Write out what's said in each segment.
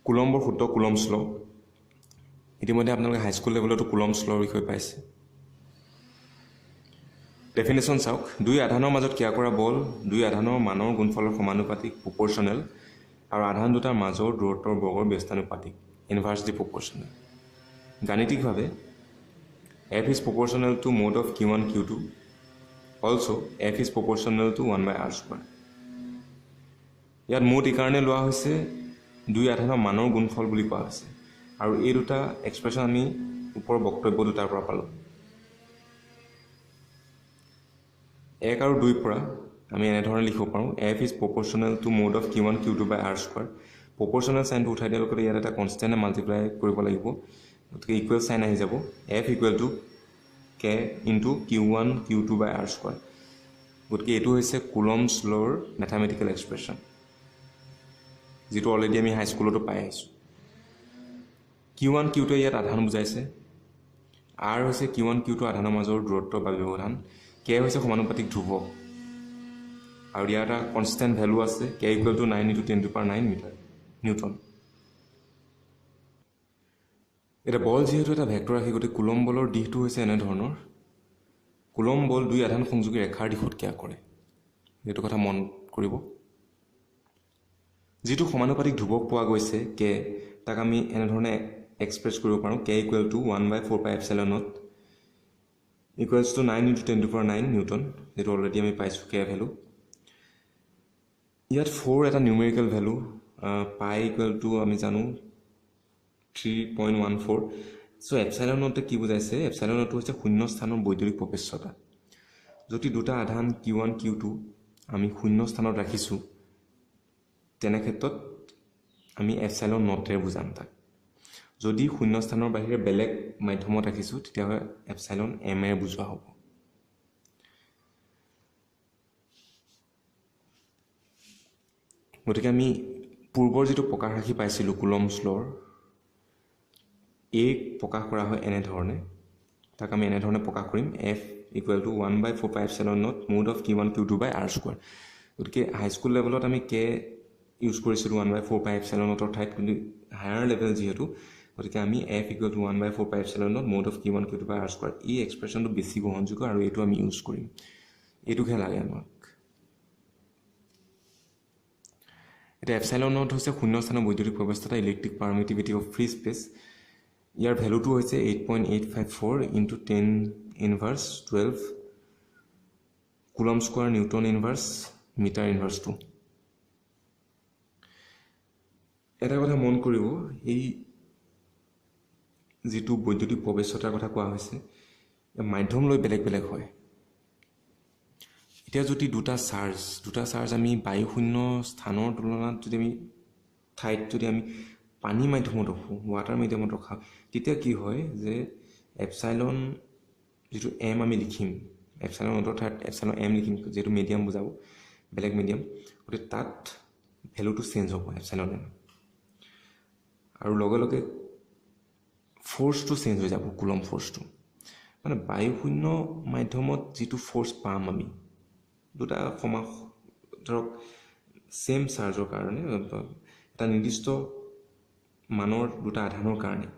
কুলম্বৰ সূত্ৰ কুলম্বছ ল ইতিমধ্যে আপোনালোকে হাইস্কুল লেভেলতো কুলম্বছ লৰ বিষয়ে পাইছে ডেফিনেশ্যন চাওক দুই আধানৰ মাজত ক্ৰিয়া কৰা বল দুই আধানৰ মানৰ গুণফলৰ সমানুপাতিক প্ৰপৰ্চনেল আৰু আধান দুটাৰ মাজৰ দূৰত্বৰ বৰ্গৰ ব্যস্তানুপাতিক ইনভাৰ্ছলি proportional গাণিতিকভাৱে F is proportional to mode of Q1 Q2 also F is proportional to 1 by R square ইয়াত মোড এই কাৰণে লোৱা হৈছে দুই আধানৰ মানৰ গুণফল বুলি কোৱা হৈছে আৰু এই দুটা এক্সপ্ৰেছন আমি ওপৰৰ বক্তব্য দুটাৰ পৰা পালোঁ 1 আৰু 2 পৰা আমি এনেধৰণে লিখিব পাৰোঁ F is proportional to mode of Q1 Q2 by R square proportional সাইনটো উঠাই দিয়াৰ লগতে ইয়াত এটা কনষ্টেণ্টে মাল্টিপ্লাই কৰিব লাগিব গতিকে ইকুৱেল সাইন আহি যাব F equal to K into Q1 Q2 by R square গতিকে এইটো হৈছে কুলম্বছ লৰ মেথামেটিকেল এক্সপ্ৰেছন যেটো অলৰেডি আমি হাই স্কুলতো পাই আহিছোঁ Q1 Q2 ইয়াত আধান বুজাইছে R হৈছে Q1 Q2 আধানৰ মাজৰ দূৰত্ব বা ব্যৱধান K হৈছে সমানুপাতিক ধ্ৰুৱক আৰু ইয়াৰ এটা কনষ্টেণ্ট ভ্যালু আছে K equal to 9 into 10 to the power 9 metre newton এটা বল যেহেতু এটা ভেক্টৰ ৰাশি গতিকে কুলম্ব বলৰ দিশটো হৈছে এনে ধৰণৰ কুলম্ব বল দুই আধান সংযোগী ৰেখাৰ দিশত ক্ৰিয়া কৰে এইটো কথা মন কৰিব যেটো সমানুপাতিক ধ্ৰুৱক পোৱা গৈছে K তাক আমি এনে ধৰণে এক্সপ্ৰেছ কৰিব পাৰোঁ K equal to 1 by 4 pi epsilon naught equals to 9 into 10 to the power 9 Newton যেটো অলৰেডি আমি পাইছোঁ K ভ্যালু ইয়াত 4 এটা numerical value pi equal to আমি জানো 3.14 সো এপসাইলন নটে কি বুজাইছে এপসাইলন নট হৈছে শূন্য স্থানৰ বৈদ্যুতিক প্ৰবেশ্যতা যদি দুটা আধান Q1 Q2 আমি শূন্য স্থানত ৰাখিছোঁ তেনে ক্ষেত্ৰত আমি এপসাইলন নটে বুজাম তাক যদি শূন্য স্থানৰ বাহিৰে বেলেগ মাধ্যমত ৰাখিছোঁ তেতিয়াহ'লে এপসাইলন m এ বুজোৱা হ'ব গতিকে আমি পূৰ্বৰ যেটো প্ৰকাশ ৰাখি পাইছিলোঁ কুলম্বছ লৰ এক প্ৰকাশ কৰা হয় এনে ধৰণে তাক আমি এনে ধৰণে প্ৰকাশ কৰিম F equal to 1 by 4 pi epsilon naught mode of Q1 Q2 by R square গতিকে হাই স্কুল লেভেলত আমি K ইউজ কৰিছিলোঁ 1 by 4 pi epsilon naught ঠাইত কিন্তু হায়াৰ লেভেল যেহেতু গতিকে আমি F equal to 1 by 4 pi epsilon naught mode of Q1 Q2 by R square এই এক্সপ্ৰেছনটো বেছি গ্ৰহণযোগ্য আৰু এইটো আমি ইউজ কৰিম এইটোকে লাগে আমাক এটা এপসাইলন নট হৈছে শূন্য স্থানৰ বৈদ্যুতিক প্ৰবেশ্যতা electric permittivity of free space ইয়াৰ ভ্যালুটো হৈছে 8.854 into 10 inverse 12 coulomb square newton inverse metre inverse 2 এটা কথা মন কৰিব এই যেটো বৈদ্যুতিক প্ৰবেশ্যতাৰ কথা কোৱা হৈছে মাধ্যম লৈ বেলেগ বেলেগ হয় এতিয়া যদি দুটা চাৰ্জ আমি বায়ু শূন্য স্থানৰ তুলনাত যদি আমি ঠাইত যদি আমি পানী মাধ্যমত ৰাখোঁ ওয়াটাৰ মিডিয়ামত ৰাখা তেতিয়া কি হয় যে এপসাইলন যেটো m আমি লিখিম এপসাইলন নটৰ ঠাইত এপসাইলন m লিখিম যেটো মিডিয়াম বুজাব বেলেগ মিডিয়াম গতিকে তাত ভ্যালুটো চেঞ্জ হ'ব এপসাইলন m আৰু লগে লগে ফোৰ্সটো চেঞ্জ হৈ যাব কুলম্ব ফোৰ্সটো মানে বায়ু শূন্য মাধ্যমত যেটো ফোৰ্স পাম আমি দুটা সমাস ধৰক সেম চাৰ্জৰ কাৰণে এটা নিৰ্দিষ্ট মানৰ দুটা আধানৰ কাৰণে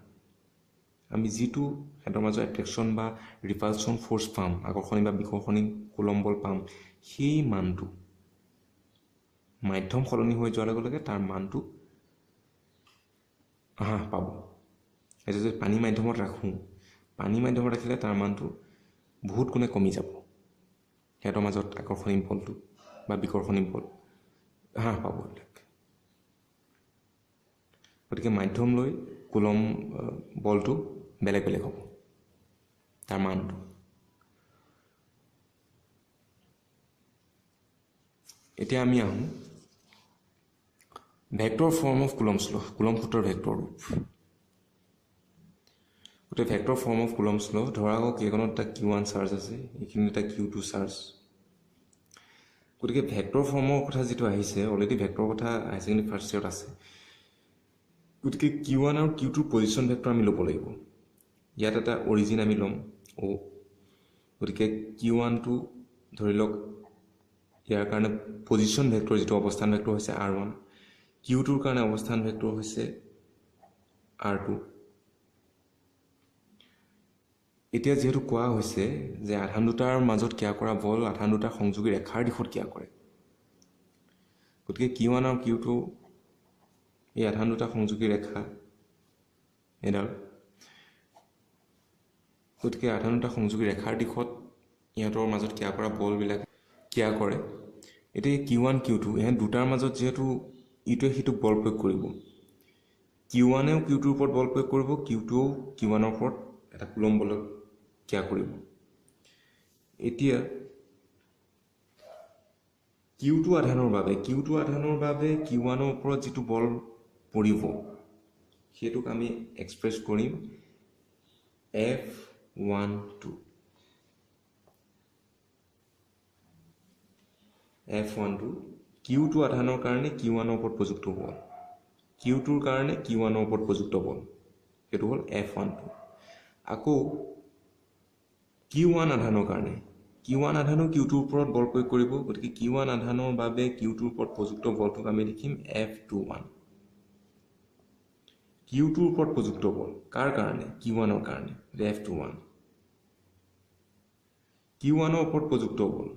আমি যেটো হেতৰ মাজৰ এট্ৰেকশন বা ৰিপালশন ফোৰ্স পাম আকৰ্ষণী বা বিকৰ্ষণী কুলম্ব বল পাম সেই মানটো মাধ্যম সলনি হৈ যোৱাৰ লগে লগে তাৰ মানটো পাব এটা যদি পানী মাধ্যমত ৰাখোঁ পানী মাধ্যমত ৰাখিলে তাৰ মানটো বহুত গুণে কমি যাব হেতৰ মাজত আকৰ্ষণী বলটো বা বিকৰ্ষণী বল পাব গতিকে মাধ্যম লৈ কুলম্ব বলটো বেলেগ বেলেগ হ'ব তাৰ মানটো এতিয়া আমি আহোঁ ভেক্টৰ ফৰ্ম অফ কুলম্বছ ল কুলম্ব সূত্ৰৰ ভেক্টৰ ৰূপ গতিকে ভেক্টৰ ফৰ্ম অফ কুলম্বছ ল ধৰা হওক এইখনত এটা Q1 চাৰ্জ আছে এইখিনি এটা Q2 চাৰ্জ গতিকে ভেক্টৰ ফৰ্মৰ কথা যেটো আহিছে অলৰেডি ভেক্টৰ কথা হাই সেকেন্ডাৰী ফাৰ্ষ্ট ইয়াৰত আছে গতিকে Q1 আৰু Q2 পজিশন ভেক্টৰ আমি ল'ব লাগিব ইয়াত এটা অৰিজিন আমি ল'ম ও গতিকে Q1 টো ধৰি লওক ইয়াৰ কাৰণে পজিশন ভেক্টৰ যেটো অৱস্থান ভেক্টৰ হৈছে R1 Q2 ৰ কাৰণে অৱস্থান ভেক্টৰ হৈছে R2 এতিয়া যেহেতু কোৱা হৈছে যে আধান দুটাৰ মাজত ক্ৰিয়া কৰা বল আধান দুটাৰ সংযোগী ৰেখাৰ দিশত ক্ৰিয়া কৰে গতিকে Q1 আৰু Q2 এই আধান দুটা সংযোগী ৰেখা এডাল গতিকে আধান দুটা সংযোগী ৰেখাৰ দিশত ইহঁতৰ মাজত ক্ৰিয়া কৰা বলবিলাক ক্ৰিয়া কৰে এতিয়া Q1 Q2 ইহঁত দুটাৰ মাজত যেহেতু ইটোৱে সিটোক বল প্ৰয়োগ কৰিব Q1এও Q2ৰ ওপৰত বল প্ৰয়োগ কৰিব Q2ও Q1ৰ ওপৰত এটা কুলম্ব বল ক্ৰিয়া কৰিব এতিয়া Q2 আধানৰ বাবে Q1ৰ ওপৰত যিটো বল পৰিব সেইটোক আমি এক্সপ্ৰেছ কৰিম F12 Q2 আধানৰ কাৰণে Q1ৰ ওপৰত প্ৰযুক্ত বল Q2ৰ কাৰণে Q1ৰ ওপৰত প্ৰযুক্ত বল সেইটো হ'ল F12 আকৌ Q1 আধানৰ কাৰণে Q1 আধানো Q2ৰ ওপৰত বল প্ৰয়োগ কৰিব গতিকে Q1 আধানৰ বাবে Q2ৰ ওপৰত প্ৰযুক্ত বলটোক আমি লিখিম F21 Q2ৰ ওপৰত প্ৰযুক্ত বল কাৰ কাৰণে Q1ৰ কাৰণে F21 Q1ৰ ওপৰত প্ৰযুক্ত বল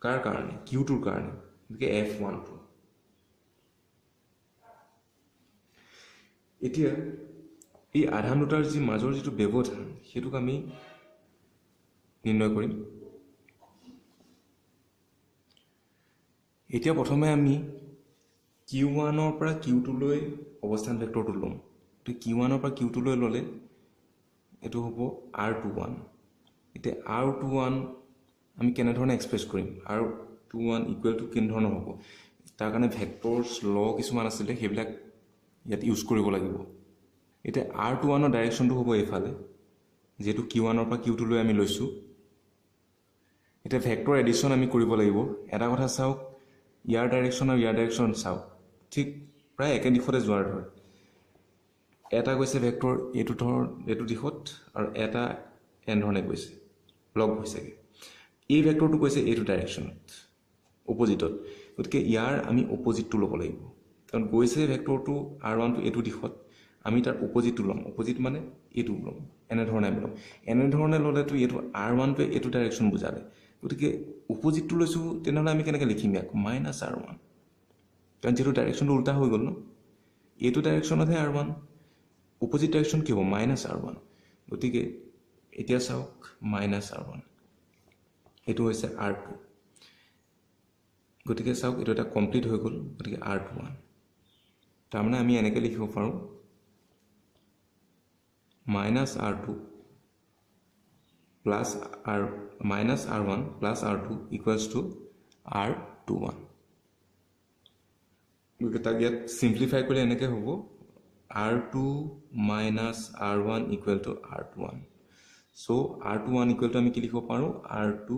কাৰ কাৰণে Q2ৰ কাৰণে গতিকে F12 এতিয়া এই আধান দুটাৰ যি মাজৰ যিটো ব্যৱধান সেইটোক আমি নিৰ্ণয় কৰিম এতিয়া প্ৰথমে আমি Q1ৰ পৰা Q2 লৈ অৱস্থান ভেক্টৰটো ল'ম তো Q1ৰ পৰা Q2 লৈ ল'লে এটো হ'ব R21 এতিয়া R21 আমি কেনে ধৰণে এক্সপ্ৰেছ কৰিম R21 ইকুৱেল টু কেনে ধৰণৰ হ'ব তাৰ কাৰণে ভেক্টৰছ ল কিছুমান আছিল সেইবিলাক ইয়াত ইউজ কৰিব লাগিব এতিয়া R21ৰ ডাইৰেকশ্যনটো হ'ব এইফালে যেটো Q1ৰ পৰা Q2 লৈ আমি লৈছো এতিয়া ভেক্টৰ এডিশ্যন আমি কৰিব লাগিব এটা কথা চাওক ইয়াৰ ডাইৰেকশ্যন আৰু ইয়াৰ ডাইৰেকশ্যন চাওক ঠিক প্ৰায় একে দিশতে যোৱাৰ ধৰে এটা গৈছে ভেক্টৰ এইটো দিশত আৰু এটা এন ধৰণে গৈছে লগ হৈছেগে এই ভেক্টৰটো গৈছে এইটো ডাইৰেকশ্যনত অপজিটত গতিকে ইয়াৰ আমি অপজিটটো ল'ব লাগিব কাৰণ গৈছে ভেক্টৰটো R1 টো এইটো দিশত আমি তাৰ অপজিটটো ল'ম অপজিট মানে এইটো ল'ম এনে ধৰণে আমি ল'ম এনে ধৰণে ল'লেতো এইটো R1 টোৱে এইটো ডাইৰেকশ্যন বুজালে গতিকে অপজিটটো লৈছো তেনেহ'লে আমি কেনেকৈ লিখিম ইয়াক -R1 কাৰণ যেটো ডাইৰেকশ্যনটো উল্টা হৈ গ'ল ন এইটো ডাইৰেকশ্যনতহে R1 অপজিট ডাইৰেকশ্যন কি হ'ব -R1 গতিকে এতিয়া চাওক -R1 এইটো হৈছে R2 গতিকে চাওক এইটো এটা কমপ্লিট হৈ গ'ল গতিকে R21 তাৰমানে আমি এনেকৈ লিখিব পাৰোঁ -R2 plus -R1 plus R2 equals to R21 গতিকে তাক ইয়াত সিম্পলিফাই কৰিলে এনেকৈ হ'ব R2 minus R1 equal to R21 so R21 equal to আমি কি লিখিব পাৰোঁ R2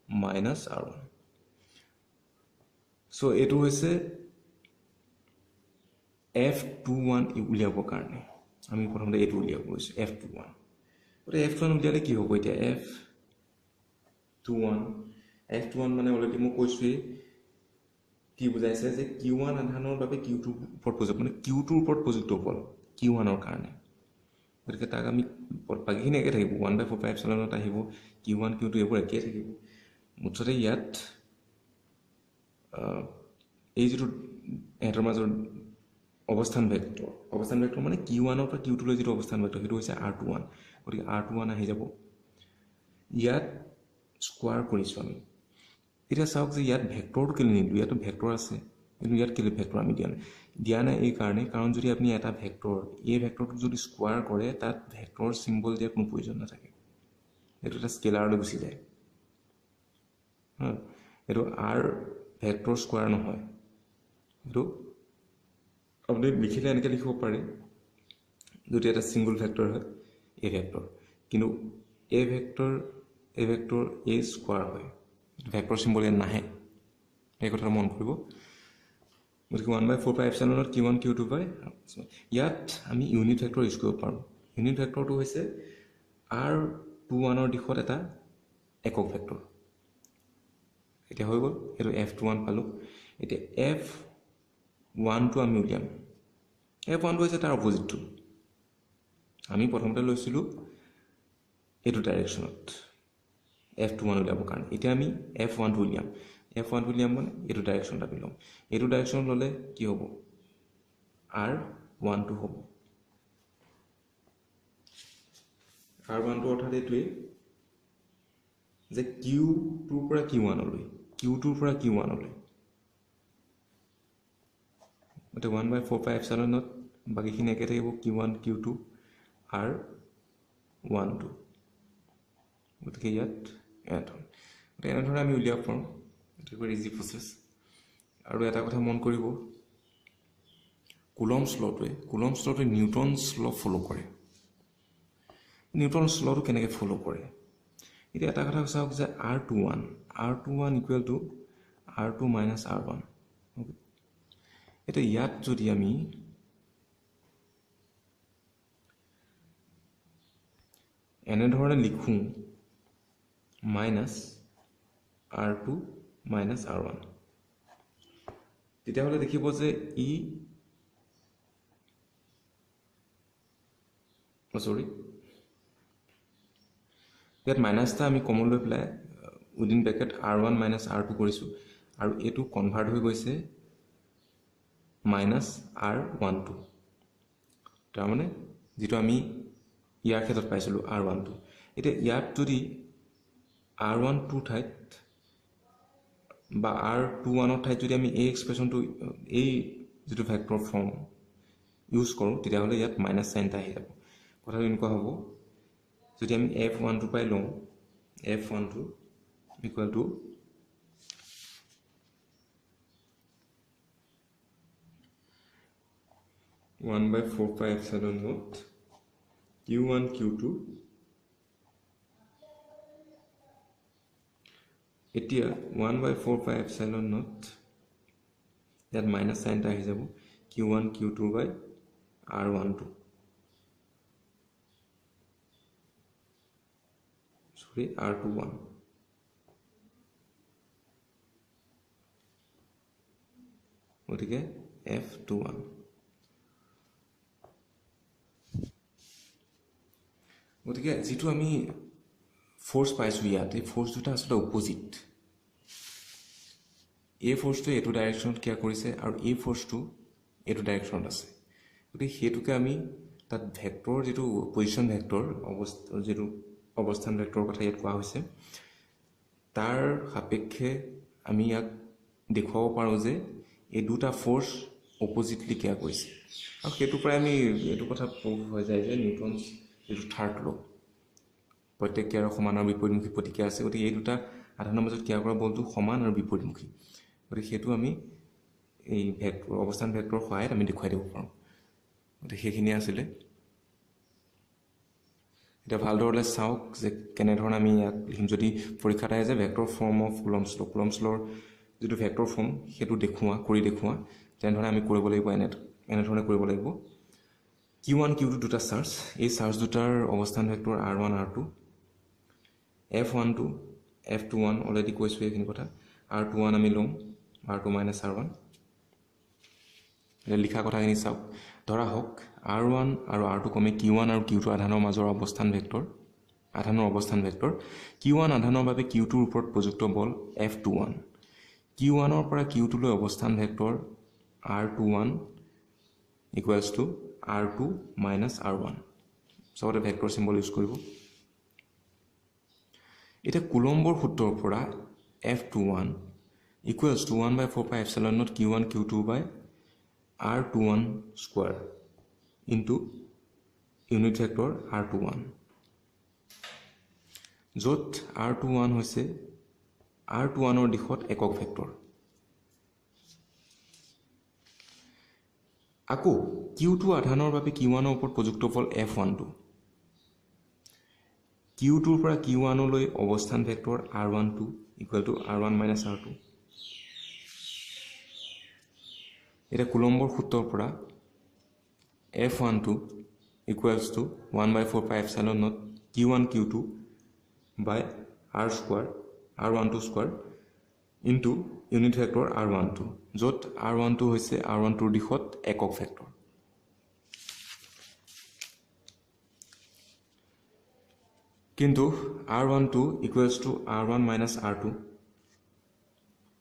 minus R1 so এইটো হৈছে F21 উলিয়াবৰ কাৰণে আমি প্ৰথমতে এইটো উলিয়াব গৈছো F21 গতিকে F21 উলিয়ালে কি হ'ব এতিয়া F21 মানে অলৰেডি মই কৈছোৱেই কি বুজাইছে যে Q1 আধানৰ বাবে Q2 ওপৰত প্ৰযুক্ত মানে Q2ৰ ওপৰত প্ৰযুক্ত বল Q1ৰ কাৰণে গতিকে তাক আমি বাকীখিনি একে থাকিব 1/4π আহিব Q1 Q2 এইবোৰ একে থাকিব মুঠতে ইয়াত এই যিটো এটাৰ মাজৰ অৱস্থান ভেক্টৰ মানে Q1ৰ পৰা Q2 লৈ যিটো অৱস্থান ভেক্টৰ সেইটো হৈছে R21 গতিকে R21 আহি যাব ইয়াত স্কোৱাৰ কৰিছো আমি এতিয়া চাওক যে ইয়াত ভেক্টৰটো কেলে নিদিলো ইয়াতো ভেক্টৰ আছে কিন্তু ইয়াত কেলে ভেক্টৰ আমি দিয়া নাই এই কাৰণে কাৰণ যদি আপুনি এটা ভেক্টৰ এই ভেক্টৰটো যদি স্কোৱাৰ কৰে তাত ভেক্টৰ সিম্বল দিয়াৰ কোনো প্ৰয়োজন নাথাকে এইটো এটা স্কেলাৰলৈ গুচি যায় এইটো R ভেক্টৰ স্কোৱাৰ নহয় এইটো আপুনি লিখিলে এনেকৈ লিখিব পাৰে যদি এটা সিঙ্গল ভেক্টৰ হয় এই ভেক্টৰ কিন্তু এই ভেক্টৰ a স্কোৱাৰ হয় ভেক্টৰ সিম্বল ইয়াত নাহে এই কথা মন কৰিব গতিকে 1/4π Q1 Q2 পাই ইয়াত আমি ইউনিট ভেক্টৰ ইউজ কৰিব পাৰোঁ ইউনিট ভেক্টৰটো হৈছে R21ৰ দিশত এটা একক ভেক্টৰ এতিয়া হৈ গ'ল এইটো F21 পালোঁ এতিয়া F1 টো আমি উলিয়াম F1 হৈছে তাৰ অপজিটটো আমি প্ৰথমতে লৈছিলোঁ এইটো ডাইৰেকশ্যনত F21 উলিয়াবৰ কাৰণে এতিয়া আমি F1 উলিয়াম F1 উলিয়াম মানে এইটো ডাইৰেকশ্যনত আমি ল'ম এইটো ডাইৰেকশ্যনত ল'লে কি হ'ব R12 হ'ব R12 অৰ্থাৎ এইটোৱেই যে Q2 পৰা Q1 লৈ Q2 পৰা Q1 লৈ গতিকে 1/4πε0 বাকীখিনি একে থাকিব Q1 Q2 R12 গতিকে ইয়াত এনেধৰণে আমি উলিয়াব পাৰোঁ এইটো ভেৰি ইজি প্ৰচেছ আৰু এটা কথা মন কৰিব কুলম্বছ লটোৱে নিউটনছ ল ফ'ল' কৰে নিউটনছ লটো কেনেকৈ ফ'ল' কৰে এতিয়া এটা কথা চাওক যে R21 equal to R2 minus R1 এতিয়া ইয়াত যদি আমি এনেধৰণে লিখোঁ মাইনাছ R2 মাইনাছ R1 তেতিয়াহ'লে দেখিব যে ইয়াত মাইনাছটা আমি কমন লৈ পেলাই within bracket R1 minus R2 কৰিছোঁ আৰু এইটো কনভাৰ্ট হৈ গৈছে মাইনাছ R12 তাৰমানে যিটো আমি ইয়াৰ ক্ষেত্ৰত পাইছিলোঁ R12 এতিয়া ইয়াত যদি R12 ঠাইত বা R21 ঠাইত যদি আমি এই এক্সপ্ৰেশ্যনটো এই যিটো ভেক্টৰ ফৰ্ম ইউজ কৰোঁ তেতিয়াহ'লে ইয়াত মাইনাছ চাইনটা আহি যাব কথাটো এনেকুৱা হ'ব যদি আমি F12 পাই লওঁ F12 equal to (1/4πε0) Q1 Q2 এতিয়া 1/4πε0 ইয়াত মাইনাছ চাইনটা আহি যাব Q1 Q2 বাই R12 R21 গতিকে F21 গতিকে যিটো আমি ফ'ৰ্চ পাইছোঁ ইয়াত এই ফ'ৰ্চ দুটা আচলতে অপজিট এই ফ'ৰ্চটো এইটো ডাইৰেকশ্যনত কেয়াৰ কৰিছে আৰু এই ফ'ৰ্চটো এইটো ডাইৰেকশ্যনত আছে গতিকে সেইটোকে আমি তাত ভেক্টৰ যিটো পজিশ্যন ভেক্টৰ যিটো অৱস্থান ভেক্টৰৰ কথা ইয়াত কোৱা হৈছে তাৰ সাপেক্ষে আমি ইয়াক দেখুৱাব পাৰোঁ যে এই দুটা ফ'ৰ্চ অপজিটলি কেয়াৰ কৰিছে আৰু সেইটোৰ পৰাই আমি এইটো কথা প্ৰুভ হৈ যায় যে নিউটনছ যিটো থাৰ্ড ল প্ৰত্যেক ক্ৰিয়াৰ সমান আৰু বিপৰীতমুখী প্ৰতিক্ৰিয়া আছে গতিকে এই দুটা আধানৰ মাজত ক্ৰিয়া কৰা বলটো সমান আৰু বিপৰীতমুখী গতিকে সেইটো আমি এই ভেক্টৰ অৱস্থান ভেক্টৰৰ সহায়ত আমি দেখুৱাই দিব পাৰোঁ গতিকে সেইখিনি আছিলে এতিয়া ভালদৰে চাওক যে কেনেধৰণে আমি ইয়াক লিখিম যদি পৰীক্ষাত আহে যে ভেক্টৰ ফৰ্ম অফ কুলম্বছ লৰ যিটো ভেক্টৰ ফৰ্ম সেইটো কৰি দেখুওৱা তেনেধৰণে আমি কৰিব লাগিব এনেধৰণে কৰিব লাগিব Q1 Q2 দুটা চাৰ্জ এই চাৰ্জ দুটাৰ অৱস্থান vector R1 R2 F12 F21 already কৈছোঁ এইখিনি কথা R21 আমি ল'ম R2 মাইনাছ R1 লিখা কথাখিনি চাওক ধৰা হওক R1 আৰু R2 কমে Q1 আৰু Q2 আধানৰ মাজৰ অৱস্থান ভেক্টৰ Q1 আধানৰ বাবে Q2ৰ ওপৰত প্ৰযুক্ত বল F21 Q1ৰ পৰা Q2 লৈ অৱস্থান vector R21 equals to R2 minus R1 চবতে ভেক্টৰ চিম্বল ইউজ কৰিব এতিয়া কুলম্বৰ সূত্ৰৰ পৰা F21 equals to 1/4πε0 Q1 Q2 by R21 square into unit vector R21 য'ত R21 হৈছে R21ৰ দিশত একক ভেক্টৰ আকৌ Q2 আধানৰ বাবে Q1ৰ ওপৰত প্ৰযুক্ত বল F12 Q2ৰ পৰা Q1 লৈ অৱস্থান vector R12 equal to R1 minus R2 এটা কুলম্বৰ সূত্ৰৰ পৰা F12 equals to 1/4πε0 Q1 Q2 by R square R12 square into unit vector R12 য'ত R12 হৈছে R12ৰ দিশত একক ভেক্টৰ কিন্তু R12 equals to R1 minus R2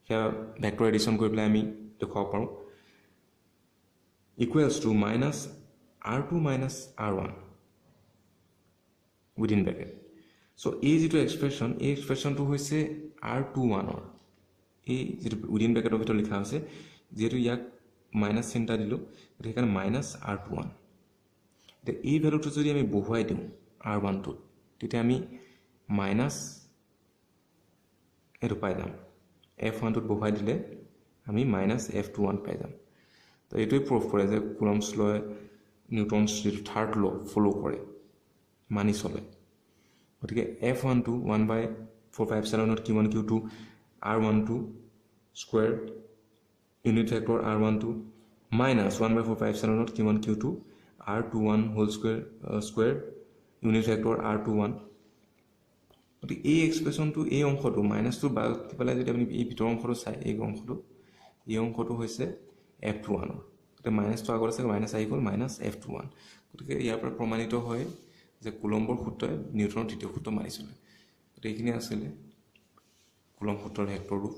সেয়া ভেক্টৰ এডিশ্যন কৰি পেলাই আমি দেখুৱাব পাৰোঁ equals to minus R2 minus R1 within bracket so' এই যিটো এক্সপ্ৰেশ্যন এই এক্সপ্ৰেশ্যনটো হৈছে R21ৰ এই যিটো উইদিন ব্ৰেকেটৰ ভিতৰত লিখা হৈছে যিহেতু ইয়াক মাইনাছ চিন্তা দিলোঁ গতিকে সেইকাৰণে মাইনাছ R21 এতিয়া এই ভেলুটো যদি আমি বহুৱাই দিওঁ R12ত তেতিয়া আমি মাইনাছ এইটো পাই যাম F1টোত বহুৱাই দিলে আমি মাইনাছ F21 পাই যাম তো এইটোৱে প্ৰুভ কৰে যে কুলম্বছ লয়ে নিউটনছ যিটো থাৰ্ড ল ফ'ল' কৰে মানি চলে গতিকে F12 1/4πε0 Q1 Q2 R12 square unit vector R12 minus 1/4πε0 Q1 Q2 R21 whole square unit vector R21 গতিকে এই এক্সপ্ৰেশ্যনটো এই অংশটো মাইনাছটো বাদ দি পেলাই যদি আপুনি এই ভিতৰৰ অংশটো চাই এই অংশটো হৈছে F21 গতিকে মাইনাছটো আগত আছে মাইনাছ আহি গ'ল মাইনাছ F21 গতিকে ইয়াৰ পৰা প্ৰমাণিত হয় যে কুলম্বৰ সূত্ৰই নিউটনৰ তৃতীয় সূত্ৰ মানি চলে গতিকে এইখিনি আছিলে কুলম্ব সূত্ৰৰ ভেক্টৰ ৰূপ